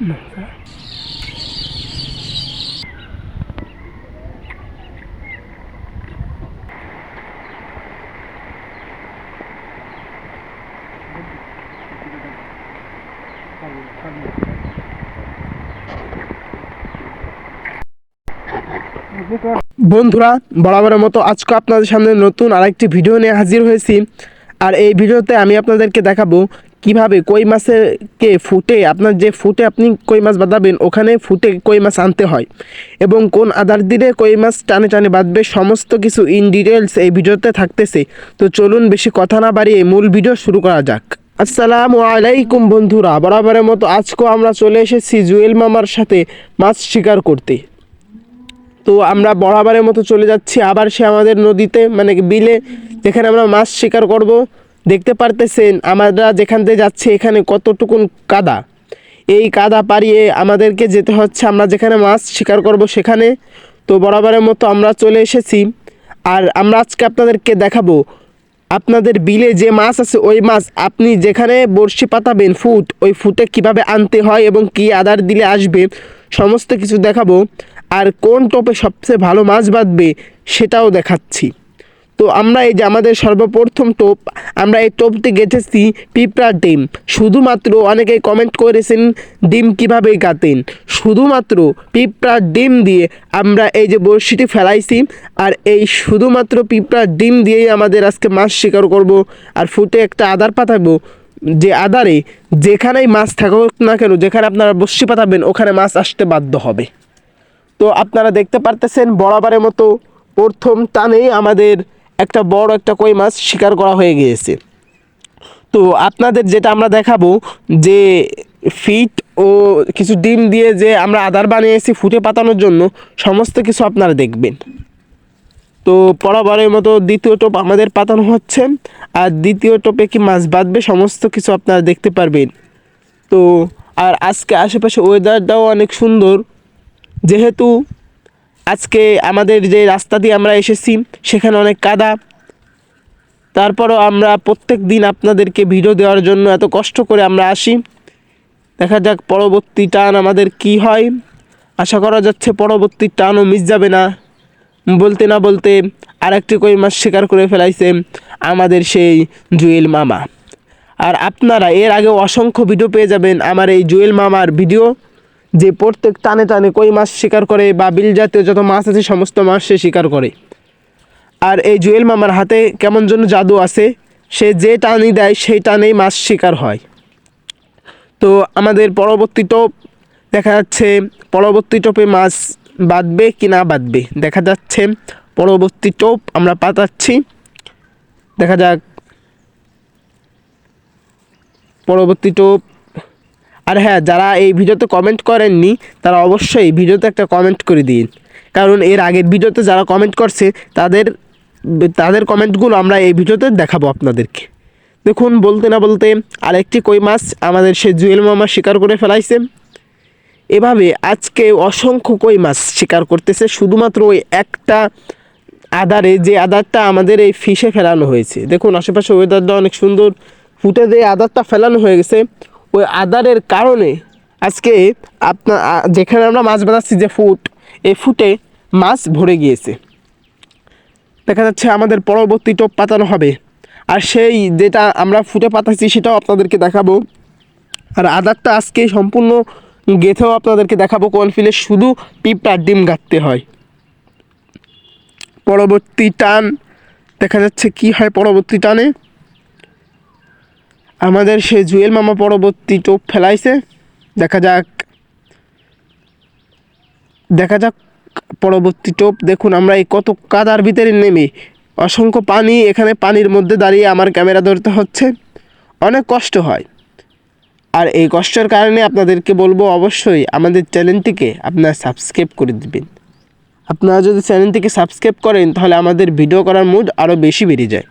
বন্ধুরা, বরাবরের মতো আজকে আপনাদের সামনে নতুন আরেকটি ভিডিও নিয়ে হাজির হয়েছি। আর এই ভিডিওতে আমি আপনাদেরকে দেখাবো কিভাবে কই মাছকে ফুটে আপনি কই মাছ বাঁধাবেন ওখানে ফুটে কই মাছ আনতে হয় এবং কোন আধার দিলে কই মাছ টানে টানে বাঁধবে, সমস্ত কিছু ইন ডিটেলস এই ভিডিওতে থাকতেছে। তো চলুন বেশি কথা না বাড়িয়ে মূল ভিডিও শুরু করা যাক। আসসালামু আলাইকুম বন্ধুরা, বরাবরের মতো আজকেও আমরা চলে এসেছি জুয়েল মামার সাথে মাছ শিকার করতে। তো আমরা বরাবরের মতো চলে যাচ্ছি আবার সে আমাদের নদীতে, মানে বিলে, যেখানে আমরা মাছ শিকার করব। দেখতে পারতেছেন আমরা যেখান থেকে যাচ্ছি এখানে কতটুকুন কাদা। এই কাদা পাড়িয়ে আমাদেরকে যেতে হচ্ছে আমরা যেখানে মাছ শিকার করব সেখানে। তো বরাবরের মতো আমরা চলে এসেছি। আর আমরা আজকে আপনাদেরকে দেখাবো আপনাদের বিলে যে মাছ আছে ওই মাছ আপনি যেখানে বড়শি পাতাবেন ওই ফুটে কিভাবে আনতে হয় এবং কি আদার দিলে আসবে, সমস্ত কিছু দেখাবো। আর কোন টোপে সবচেয়ে ভালো মাছ বাঁধবে সেটাও দেখাচ্ছি। তো আমরা এই যে আমাদের সর্বপ্রথম টোপ, আমরা এই টোপটি গেঁথেছি পিঁপড়ার ডিম। শুধুমাত্র অনেকেই কমেন্ট করেছেন ডিম কীভাবে গাঁথেন, শুধুমাত্র পিঁপড়ার ডিম দিয়ে আমরা এই যে বড়শিটি ফেলাইছি। আর এই শুধুমাত্র পিঁপড়ার ডিম দিয়েই আমাদের আজকে মাছ শিকার করব। আর ফুটে একটা আদার পাতাবো, যে আদারে যেখানেই মাছ থাকুক না কেন, যেখানে আপনারা বড়শি পাতাবেন ওখানে মাছ আসতে বাধ্য হবে। তো আপনারা দেখতে পারতেছেন বরাবরের মতো প্রথম টানেই আমাদের একটা বড় একটা কই মাছ শিকার করা হয়ে গিয়েছে। তো আপনাদের যেটা আমরা দেখাবো যে ফিট ও কিছু ডিম দিয়ে যে আমরা আদার বানিয়েছি ফুটে পাতানোর জন্য, সমস্ত কিছু আপনারা দেখবেন। তো বরাবরের মতো দ্বিতীয় টোপ আমাদের পাতানো হচ্ছে। আর দ্বিতীয় টোপে কি মাছ বাঁধবে সমস্ত কিছু আপনারা দেখতে পারবেন। তো আর আজকে আশেপাশে ওয়েদারটাও অনেক সুন্দর, যেহেতু আজকে আমাদের যে রাস্তা দিয়ে আমরা এসেছি সেখানে অনেক কাদা। তারপরও আমরা প্রত্যেক দিন আপনাদেরকে ভিডিও দেওয়ার জন্য এত কষ্ট করে আমরা আসি। দেখা যাক পরবর্তী টান আমাদের কি হয়। আশা করা যাচ্ছে পরবর্তী টানও মিস যাবে না। বলতে না বলতে আরেকটি কই মাছ শিকার করে ফেলাইছে আমাদের সেই জুয়েল মামা। আর আপনারা এর আগে অসংখ্য ভিডিও পেয়ে যাবেন আমার এই জুয়েল মামার ভিডিও, যে প্রত্যেক টানে টানে কই মাছ শিকার করে বা বিল জাতীয় যত মাছ আছে সমস্ত মাছ সে শিকার করে। আর এই জুয়েল মামার হাতে কেমন যেন জাদু আছে, সে যে টানি দেয় সেই টানেই মাছ শিকার হয়। তো আমাদের পরবর্তী টোপ দেখা যাচ্ছে, পরবর্তী টোপে মাছ বাঁধবে কি না বাঁধবে দেখা যাচ্ছে। পরবর্তী টোপ আমরা পাতাচ্ছি, দেখা যাক পরবর্তী টোপ। আর হ্যাঁ, যারা এই ভিডিওতে কমেন্ট করেননি তারা অবশ্যই ভিডিওতে একটা কমেন্ট করে দিন, কারণ এর আগের ভিডিওতে যারা কমেন্ট করছে তাদের কমেন্টগুলো আমরা এই ভিডিওতে দেখাবো আপনাদেরকে। দেখুন বলতে না বলতে আরেকটি কই মাছ আমাদের সে জুয়েল মামা শিকার করে ফেলাইছে। এভাবে আজকে অসংখ্য কই মাছ শিকার করতেছে শুধুমাত্র ওই একটা আদারে, যে আদারটা আমাদের এই ফিশে ফেলানো হয়েছে। দেখুন আশেপাশে ওয়েদারটা অনেক সুন্দর, ফুটে যে আদারটা ফেলানো হয়ে গেছে ওই আদারের কারণে আজকে যেখানে আমরা মাছ বাঁধাচ্ছি যে এই ফুটে মাছ ভরে গিয়েছে। দেখা যাচ্ছে আমাদের পরবর্তী টোপ পাতানো হবে, আর সেই যেটা আমরা ফুটে পাতাচ্ছি সেটাও আপনাদেরকে দেখাবো। আর আদারটা আজকে সম্পূর্ণ গেঁথেও আপনাদেরকে দেখাবো কোন ফিলে শুধু পিঁপড়ার ডিম গাঁথতে হয়। পরবর্তী টান দেখা যাচ্ছে কি হয়। পরবর্তী টানে আমাদের সে জুয়েল মামা পরবর্তী টোপ ফেলাইছে। দেখা যাক পরবর্তী টোপ। দেখুন আমরা এই কত কাদার ভিতরে নেমে, অসংখ্য পানি, এখানে পানির মধ্যে দাঁড়িয়ে আমার ক্যামেরা ধরতে হচ্ছে, অনেক কষ্ট হয়। আর এই কষ্টের কারণে আপনাদেরকে বলবো অবশ্যই আমাদের চ্যানেলটিকে আপনারা সাবস্ক্রাইব করে দেবেন। আপনারা যদি চ্যানেলটিকে সাবস্ক্রাইব করেন তাহলে আমাদের ভিডিও করার মুড আরও বেশি বেড়ে যায়।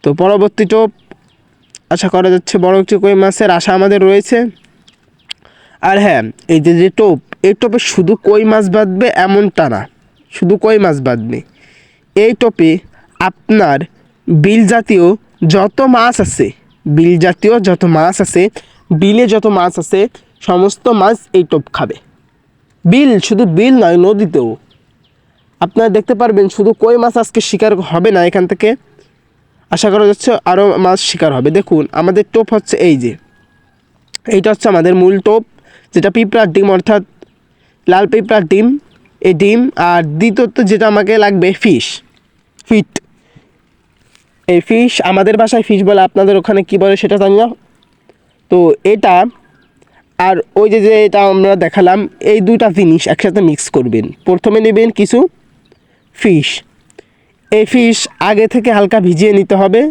তো পরবর্তী টোপ আশা করা যাচ্ছে বড় একটি কই মাছের আশা আমাদের রয়েছে। আর হ্যাঁ, এই যে টোপ, এই টোপে শুধু কই মাছ বাঁধবে এমনটা না, শুধু কই মাছ বাঁধবে। এই টোপে আপনার বিল জাতীয় যত মাছ আছে, বিলে যত মাছ আছে সমস্ত মাছ এই টোপ খাবে। বিল, শুধু বিল নয়, নদীতেও আপনারা দেখতে পারবেন শুধু কই মাছ আজকে শিকার হবে না, এখান থেকে আশা করা যাচ্ছে আরও মাছ শিকার হবে। দেখুন আমাদের টোপ হচ্ছে এই যে, এইটা হচ্ছে আমাদের মূল টোপ, যেটা পিঁপড়ার ডিম অর্থাৎ লাল পিঁপড়ার ডিম, এই ডিম। আর দ্বিতীয়ত যেটা আমাকে লাগবে ফিট। এই ফিশ, আমাদের ভাষায় ফিশ বলে, আপনাদের ওখানে কী বলে সেটা জানি না। তো এটা আর ওই যে এটা আমরা দেখালাম, এই দুইটা জিনিস একসাথে মিক্স করবেন। প্রথমে নেবেন কিছু ফিশ, এই ফিশ আগে থেকে হালকা ভিজিয়ে নিতে হবে।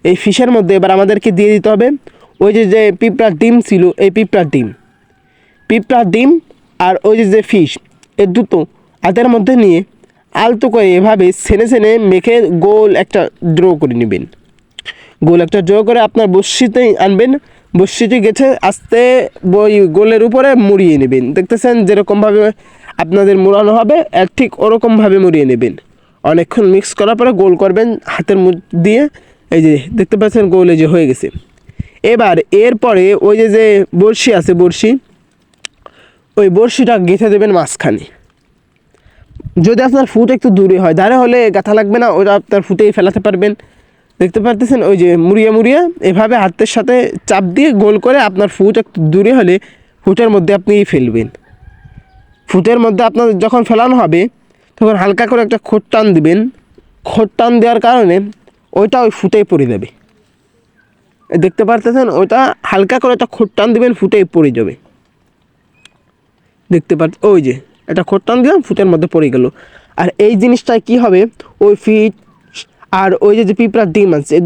এই ফিশের মধ্যে এবার আমাদেরকে দিয়ে দিতে হবে ওই যে পিঁপড়ার ডিম ছিল, এই পিঁপড়ার ডিম আর ওই যে ফিশ, এই দুটো হাতের মধ্যে নিয়ে আলতো করে এভাবে ছেনে মেখে গোল একটা ড্র করে নেবেন। গোল একটা ড্র করে আপনার বড়শিতে আনবেন, বড়শিটি গেছে আস্তে ওই গোলের উপরে মুড়িয়ে নেবেন। দেখতেছেন যেরকমভাবে আপনাদের মোড়ানো হবে ঠিক ওরকমভাবে মুড়িয়ে নেবেন। অনেকক্ষণ মিক্স করার পরে গোল করবেন হাতের দিয়ে, এই যে দেখতে পাচ্ছেন গোল এই যে হয়ে গেছে। এবার এরপরে ওই যে বড়শি আছে, ওই বড়শিটা গেঁথে দেবেন মাঝখানে। যদি আপনার ফুট একটু দূরে হয়, ধারে হলে গাঁথা লাগবে না, ওটা আপনার ফুটেই ফেলাতে পারবেন। দেখতে পারতেছেন ওই যে মুড়িয়ে এভাবে হাতের সাথে চাপ দিয়ে গোল করে আপনার ফুট একটু দূরে হলে ফুটের মধ্যে আপনি ফেলবেন। ফুটের মধ্যে আপনার যখন ফেলানো হবে তখন হালকা করে একটা খোট টান দিবেন। খোট টান দেওয়ার কারণে ওইটা ওই ফুটেই পড়ে যাবে। দেখতে পারতেছেন ওইটা হালকা করে একটা খোট টান দিবেন, ফুটেই পড়ে যাবে। দেখতে পাচ্ছেন ওই যে এটা খোট টান দিলাম, ফুটের মধ্যে পড়ে গেল। আর এই জিনিসটায় কি হবে, ওই ফিট আর ওই যে পিঁপড়ার ডিম আছে, এই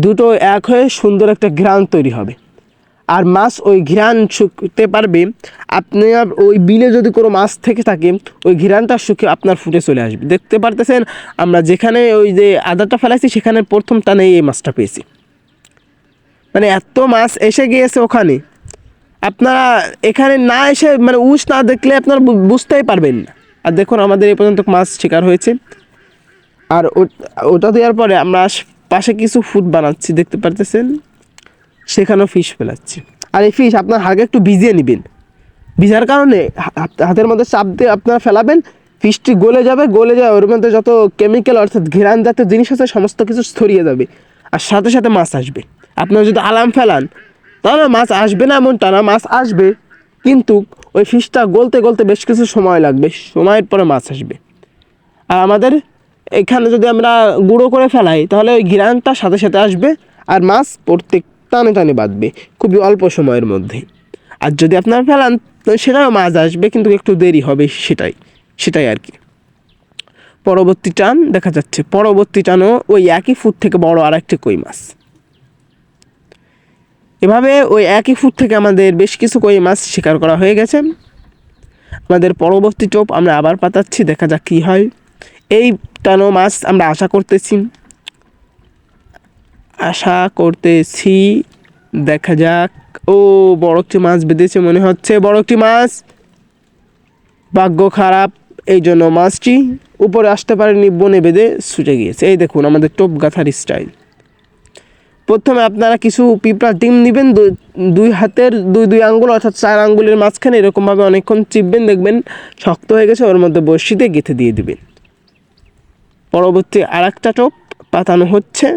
দুটো এক হয়ে সুন্দর একটা ঘ্রাণ তৈরি হবে। আর মাছ ওই ঘ্রাণ শুকতে পারবে। আপনার ওই বিলে যদি কোনো মাছ থেকে থাকে, ওই ঘ্রাণটা শুকিয়ে আপনার ফুটে চলে আসবে। দেখতে পারতেছেন আমরা যেখানে ওই যে আদারটা ফেলাইছি সেখানে প্রথম টানেই এই মাছটা পেয়েছি। মানে এত মাছ এসে গিয়েছে ওখানে, আপনারা এখানে না এসে মানে উস না দেখলে আপনারা বুঝতেই পারবেন না। আর দেখুন আমাদের এই পর্যন্ত মাছ শিকার হয়েছে। আর ওটা দেওয়ার পরে আমরা পাশে কিছু ফুড বানাচ্ছি, দেখতে পারতেছেন সেখানেও ফিশ ফেলাচ্ছি। আর এই ফিশ আপনার হালকা একটু ভিজিয়ে নেবেন। ভিজার কারণে হাতের মধ্যে চাপ দিয়ে আপনারা ফেলাবেন, ফিশটি গলে যাবে। ওর মধ্যে যত কেমিক্যাল অর্থাৎ ঘেরান জাতীয় জিনিস আছে সমস্ত কিছু ছড়িয়ে যাবে, আর সাথে সাথে মাছ আসবে। আপনারা যদি আলাম ফেলান তাহলে মাছ আসবে না এমনটা না, মাছ আসবে, কিন্তু ওই ফিশটা গলতে বেশ কিছু সময় লাগবে, সময়ের পরে মাছ আসবে। আর আমাদের এখানে যদি আমরা গুঁড়ো করে ফেলাই তাহলে ওই ঘ্রাণটা সাথে সাথে আসবে, আর মাছ প্রত্যেক টানে বাঁধবে খুবই অল্প সময়ের মধ্যে। আর যদি আপনারা ফেলান সেটাও মাছ আসবে, কিন্তু একটু দেরি হবে, সেটাই আর কি। পরবর্তী টান দেখা যাচ্ছে, পরবর্তী টানও ওই একই ফুট থেকে বড় আর একটি কই মাছ। এভাবে ওই একই ফুট থেকে আমাদের বেশ কিছু কই মাছ শিকার করা হয়ে গেছে। আমাদের পরবর্তী টোপ আমরা আবার পাতাচ্ছি, দেখা যাক কী হয়। এই টানো মাছ আমরা আশা করতেছি, দেখা যাক। ও বড় একটি মাছ বেঁধেছে মনে হচ্ছে, বড় একটি মাছ। ভাগ্য খারাপ, এই জন্য মাছটি উপরে আসতে পারেনি, বনে বেঁধে ছুটে গিয়েছে। এই দেখুন আমাদের টোপ গাথার স্টাইল। প্রথমে আপনারা কিছু পিঁপড়ার ডিম নেবেন, দুই হাতের দুই আঙ্গুল অর্থাৎ 4 আঙ্গুলের মাঝখানে এরকমভাবে অনেকক্ষণ চিপবেন, দেখবেন শক্ত হয়ে গেছে, ওর মধ্যে বড়শিতে গেঁথে দিয়ে দিবেন। পরবর্তী আর একটা টোপ পাতানো হচ্ছে।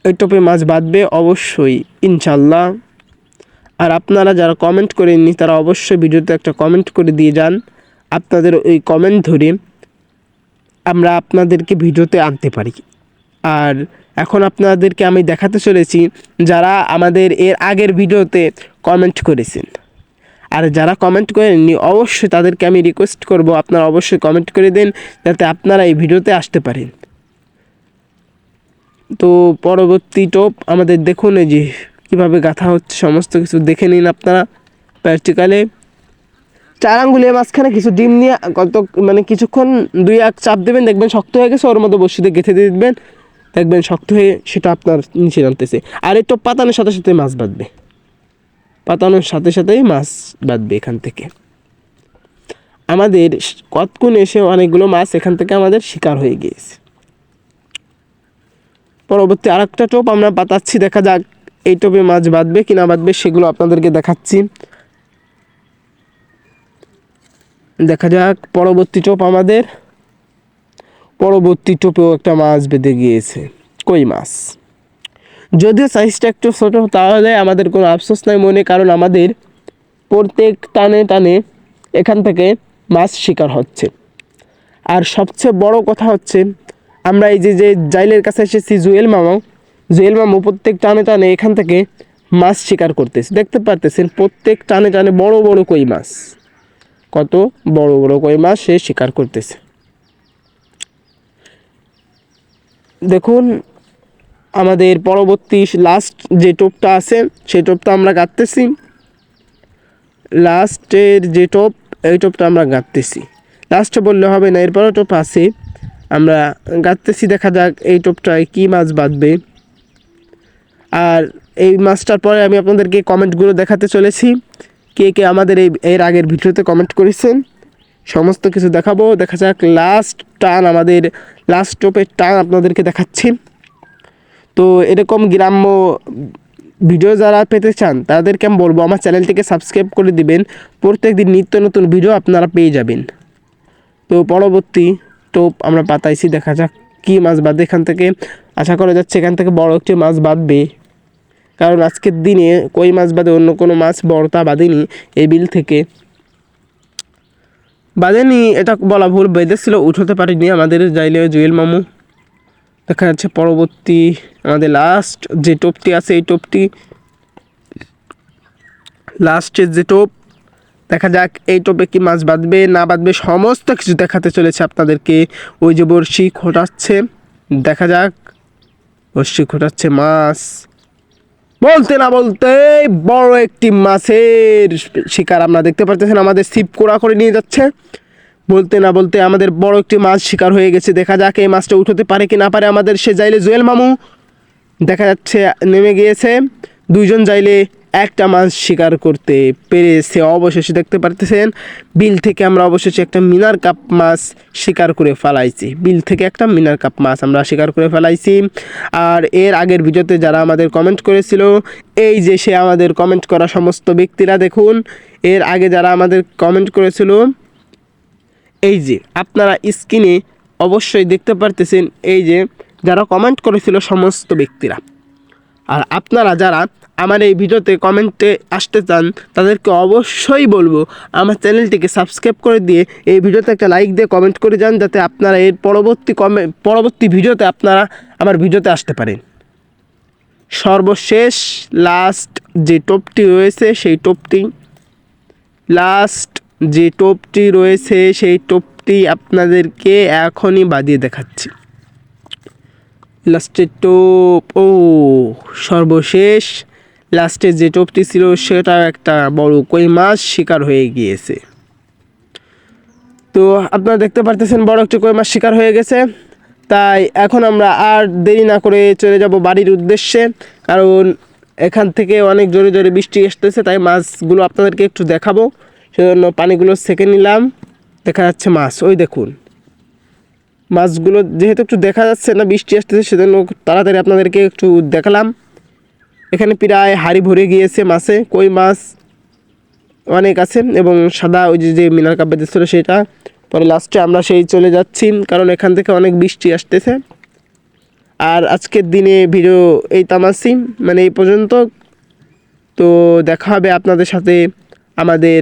এই টোপে মাছ বাঁধবে অবশ্যই ইনশাল্লাহ। আর আপনারা যারা কমেন্ট করেননি তারা অবশ্যই ভিডিওতে একটা কমেন্ট করে দিয়ে যান। আপনাদের ওই কমেন্ট ধরে আমরা আপনাদেরকে ভিডিওতে আনতে পারি। আর এখন আপনাদেরকে আমি দেখাতে চলেছি যারা আমাদের এর আগের ভিডিওতে কমেন্ট করেছেন। আর যারা কমেন্ট করেননি অবশ্যই তাদেরকে আমি রিকোয়েস্ট করব আপনারা অবশ্যই কমেন্ট করে দেন, যাতে আপনারা এই ভিডিওতে আসতে পারেন। তো পরবর্তী টোপ আমাদের দেখুন এই যে কীভাবে গাঁথা হচ্ছে, সমস্ত কিছু দেখে নিন আপনারা প্র্যাকটিক্যালে। 4 আঙ্গুলের মাঝখানে কিছু ডিম নিয়ে কিছুক্ষণ 2-1 চাপ দেবেন, দেখবেন শক্ত হয়ে গেছে, ওর মধ্যে বড়শিতে গেঁথে দিয়ে দেবেন, দেখবেন শক্ত হয়ে সেটা আপনার নিচে নামতেছে। আর এই টোপ পাতানোর সাথে সাথে মাছ বাঁধবে, এখান থেকে। আমাদের কতক্ষণ এসে অনেকগুলো মাছ এখান থেকে আমাদের শিকার হয়ে গিয়েছে। পরবর্তী আর একটা টোপ আমরা পাতাচ্ছি, দেখা যাক এই টোপে মাছ বাঁধবে কি না বাঁধবে সেগুলো আপনাদেরকে দেখাচ্ছি। দেখা যাক পরবর্তী টোপ আমাদের। পরবর্তী টোপেও একটা মাছ বেঁধে গিয়েছে, কই মাছ। যদিও সাইজটা একটু ছোট, তাহলে আমাদের কোনো আফসোস নাই মনে, কারণ আমাদের প্রত্যেক টানে টানে এখান থেকে মাছ শিকার হচ্ছে। আর সবচেয়ে বড় কথা হচ্ছে, আমরা এই যে জাইলের কাছে এসেছি, জুয়েল মামু প্রত্যেক টানে টানে এখান থেকে মাছ শিকার করতেছে। দেখতে পারতেছেন প্রত্যেক টানে টানে বড় বড় কই মাছ, কত বড় বড় কই মাছ সে শিকার করতেছে। দেখুন আমাদের পরবর্তী লাস্ট যে টোপটা আছে সেই টোপটা আমরা গাঁথতেছি। লাস্টের যে টোপ, এই টোপটা আমরা গাঁথতেছি। লাস্টে বললে হবে না, এরপরও টোপ আছে, আমরা গাঁথতেছি। দেখা যাক এই টোপটায় কী মাছ বাঁধবে। আর এই মাছটার পরে আমি আপনাদেরকে কমেন্টগুলো দেখাতে চলেছি, কে কে আমাদের এর আগের ভিডিওতে কমেন্ট করেছেন সমস্ত কিছু দেখাবো। দেখা যাক লাস্ট টান, আমাদের লাস্ট টোপের টান আপনাদেরকে দেখাচ্ছি। তো এরকম গ্রাম্য ভিডিও যারা পেতে চান তাদেরকে আমি বলবো আমার চ্যানেলটিকে সাবস্ক্রাইব করে দিবেন, প্রত্যেক দিন নিত্য নতুন ভিডিও আপনারা পেয়ে যাবেন। তো পরবর্তী টোপ আমরা পাতাইছি, দেখা যাক কী মাছ বাঁধে এখান থেকে। আশা করা যাচ্ছে এখান থেকে বড় একটি মাছ বাঁধবে, কারণ আজকের দিনে কই মাছ বাদে অন্য কোনো মাছ বড়টা বাঁধেনি এই বিল থেকে। বাঁধেনি এটা বলা ভুল, বেঁধেছিল, উঠতে পারেনি আমাদের জাইলে জুয়েল মামু। দেখা যাচ্ছে পরবর্তী আমাদের লাস্ট যে টোপটি আছে, এই টোপটি লাস্টের যে টোপ। দেখা যাক এই টোপে কি মাছ বাঁধবে না বাঁধবে সমস্ত কিছু দেখাতে চলেছে আপনাদেরকে। ওই যে বড়শি খোটাচ্ছে, দেখা যাক বড়শি খোটাচ্ছে মাছ। বলতে না বলতে বড় একটি মাছের শিকার আমরা দেখতে পারতেছেন, আমাদের ছিপ কোড়া করে নিয়ে যাচ্ছে। বলতে না বলতে আমাদের বড় একটি মাছ শিকার হয়ে গেছে। দেখা যাক এই মাছটা উঠতে পারে কি না পারে আমাদের সে জাইলে জুয়েল মামু। দেখা যাচ্ছে নেমে গিয়েছে, দুইজন জাইলে একটা মাছ শিকার করতে পেরেছে অবশেষে। দেখতে পারতেছেন বিল থেকে আমরা অবশেষে একটা মিনার কাপ মাছ শিকার করে ফেলাইছি। বিল থেকে একটা মিনার কাপ মাছ আমরা শিকার করে ফেলাইছি। আর এর আগের ভিডিওতে যারা আমাদের কমেন্ট করেছিল, এই যে সে আমাদের কমেন্ট করা সমস্ত ব্যক্তিরা, দেখুন এর আগে যারা আমাদের কমেন্ট করেছিল, এই যে আপনারা স্ক্রিনে অবশ্যই দেখতে পারতেছেন, এই যে যারা কমেন্ট করেছিল সমস্ত ব্যক্তিরা। আর আপনারা যারা আমার এই ভিডিওতে কমেন্টে আসতে চান তাদেরকে অবশ্যই বলবো আমার চ্যানেলটিকে সাবস্ক্রাইব করে দিয়ে এই ভিডিওতে একটা লাইক দিয়ে কমেন্ট করে যান, যাতে আপনারা এর পরবর্তী ভিডিওতে আপনারা আমার ভিডিওতে আসতে পারেন। সর্বশেষ লাস্ট যে টোপটি রয়েছে সেই টোপটি, লাস্ট যে টোপটি রয়েছে সেই টোপটি আপনাদেরকে এখনই বাদিয়ে দেখাচ্ছি। লাস্টের টোপ, ও সর্বশেষ লাস্টের যে টোপটি ছিল সেটাও একটা বড় কই মাছ শিকার হয়ে গিয়েছে। তো আপনারা দেখতে পারতেছেন বড় একটা কই মাছ শিকার হয়ে গেছে। তাই এখন আমরা আর দেরি না করে চলে যাব বাড়ির উদ্দেশ্যে, কারণ এখান থেকে অনেক জোরে জোরে বৃষ্টি আসতেছে, তাই মাছগুলো আপনাদেরকে একটু দেখাবো, সেজন্য পানিগুলো সেকে নিলাম। দেখা যাচ্ছে মাছ, ওই দেখুন মাছগুলো যেহেতু একটু দেখা যাচ্ছে না, বৃষ্টি আসতেছে, সেজন্য তাড়াতাড়ি আপনাদেরকে একটু দেখালাম। এখানে প্রায় হাড়ি ভরে গিয়েছে মাছে, কই মাছ অনেক আছে এবং সাদা ওই যে মিনার কাপ বেঁধেছিল সেটা। পরে লাস্টে আমরা সেই চলে যাচ্ছি, কারণ এখান থেকে অনেক বৃষ্টি আসতেছে। আর আজকের দিনে ভিডিও এই তামাসি, মানে এই পর্যন্ত। তো দেখা হবে আপনাদের সাথে আমাদের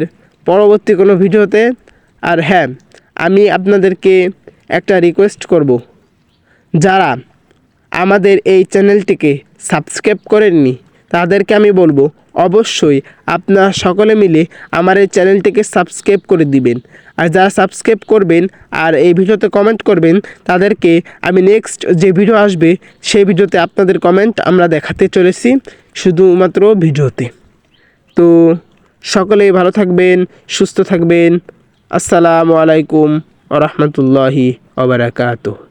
পরবর্তী কোনো ভিডিওতে। আর হ্যাঁ, আমি আপনাদেরকে একটা রিকোয়েস্ট করব, যারা আমাদের এই চ্যানেলটিকে সাবস্ক্রাইব করেননি তাদেরকে আমি বলবো অবশ্যই আপনারা সকলে মিলে আমার এই চ্যানেলটিকে সাবস্ক্রাইব করে দিবেন। আর যারা সাবস্ক্রাইব করবেন আর এই ভিডিওতে কমেন্ট করবেন তাদেরকে আমি নেক্সট যে ভিডিও আসবে সেই ভিডিওতে আপনাদের কমেন্ট আমরা দেখাতে চলেছি, শুধুমাত্র ভিডিওতে। তো সকলেই ভালো থাকবেন, সুস্থ থাকবেন। আসসালামু আলাইকুম ওয়া রাহমাতুল্লাহি ওয়া বারাকাতুহু।